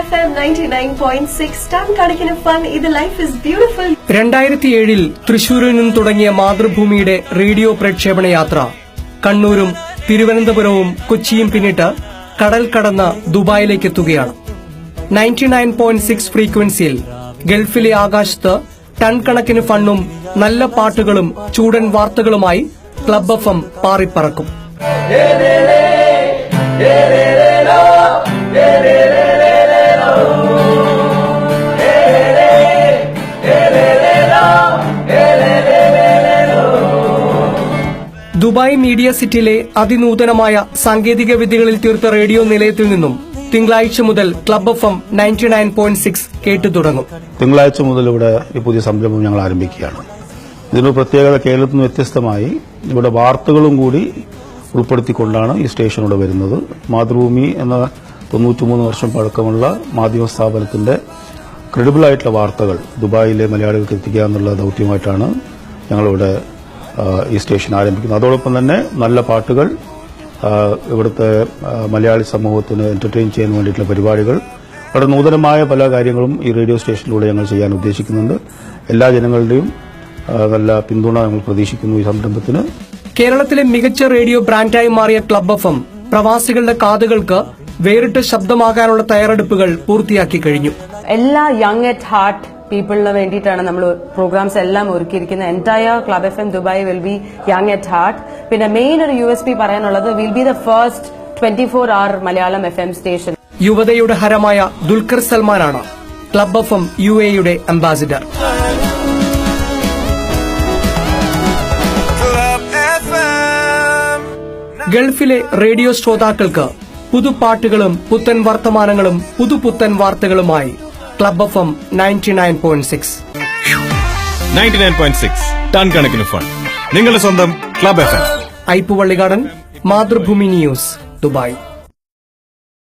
FM 99.6 ton കണക്കിന് fun. ഇത് life is beautiful. 2007 തൃശൂരിൽ നിന്ന് തുടങ്ങിയ മാതൃഭൂമിയുടെ റേഡിയോ പ്രക്ഷേപണ യാത്ര കണ്ണൂരും തിരുവനന്തപുരവും കൊച്ചിയും പിന്നിട്ട് കടൽ കടന്ന് ദുബായിലേക്ക് എത്തുകയാണ്. 99.6 ഫ്രീക്വൻസിയിൽ ഗൾഫിലെ ആകാശത്ത് ടൺ കണക്കിന് ഫണ്ണും നല്ല പാട്ടുകളും ചൂടൻ വാർത്തകളുമായി ക്ലബ് FM പാറിപ്പറക്കും. ദുബായ് മീഡിയ സിറ്റിയിലെ അതിനൂതനമായ സാങ്കേതിക വിദ്യകളിൽ തീർത്ത റേഡിയോ നിലയത്തിൽ നിന്നും തിങ്കളാഴ്ച മുതൽ ക്ലബ് FM 99.6 കേട്ടു തുടങ്ങും. തിങ്കളാഴ്ച മുതൽ ഇവിടെ ഈ പുതിയ സംരംഭം ഞങ്ങൾ ആരംഭിക്കുകയാണ്. ഇതിനൊരു പ്രത്യേകത, കേരളത്തിൽ നിന്ന് വ്യത്യസ്തമായി ഇവിടെ വാർത്തകളും കൂടി ഉൾപ്പെടുത്തിക്കൊണ്ടാണ് ഈ സ്റ്റേഷൻ ഇവിടെ വരുന്നത്. മാതൃഭൂമി എന്ന 93 വർഷം പഴക്കമുള്ള മാധ്യമ സ്ഥാപനത്തിന്റെ ക്രെഡിബിൾ ആയിട്ടുള്ള വാർത്തകൾ ദുബായിലെ മലയാളികൾക്ക് എത്തിക്കുക എന്നുള്ള ദൌത്യമായിട്ടാണ് ഞങ്ങളിവിടെ ഈ സ്റ്റേഷൻ ആരംഭിക്കുന്നത്. അതോടൊപ്പം തന്നെ നല്ല പാട്ടുകൾ, ഇവിടുത്തെ മലയാളി സമൂഹത്തിന് എന്റർടൈൻ ചെയ്യാൻ വേണ്ടിയിട്ടുള്ള പരിപാടികൾ, വളരെ നൂതനമായ പല കാര്യങ്ങളും ഈ റേഡിയോ സ്റ്റേഷനിലൂടെ ഞങ്ങൾ ചെയ്യാൻ ഉദ്ദേശിക്കുന്നുണ്ട്. എല്ലാ ജനങ്ങളുടെയും നല്ല പിന്തുണ ഞങ്ങൾ പ്രതീക്ഷിക്കുന്നു ഈ സംരംഭത്തിന്. കേരളത്തിലെ മികച്ച റേഡിയോ ബ്രാൻഡായി മാറിയ ക്ലബ് FM പ്രവാസികളുടെ കാതുകൾക്ക് വേറിട്ട ശബ്ദമാകാനുള്ള തയ്യാറെടുപ്പുകൾ പൂർത്തിയാക്കി കഴിഞ്ഞു. എല്ലാ യങ് അറ്റ് ഹാർട്ട് പീപ്പിളിന് വേണ്ടിയിട്ടാണ് നമ്മൾ പ്രോഗ്രാംസ് എല്ലാം ഒരുക്കിയിരിക്കുന്നത്. Entire club FM Dubai will be young at heart. പിന്നെ മെയിൻ ഒരു USP പറയാനുള്ളത്, will be the first 24-hour Malayalam FM station. യുവതയുടെ ഹരമായ ദുൽഖർ സൽമാനാണ് ക്ലബ് FM UAE-യുടെ അംബാസിഡർ. ഗൾഫിലെ റേഡിയോ ശ്രോതാക്കൾക്ക് പുതുപാട്ടുകളും പുത്തൻ വർത്തമാനങ്ങളും പുതുപുത്തൻ വാർത്തകളുമായി ക്ലബ് FM 99.6. 99.6 ടൺ കണക്കിന് ഫൺ. നിങ്ങളുടെ സ്വന്തം club FM. Aippuvallikadan, Mathrubhumi news, Dubai.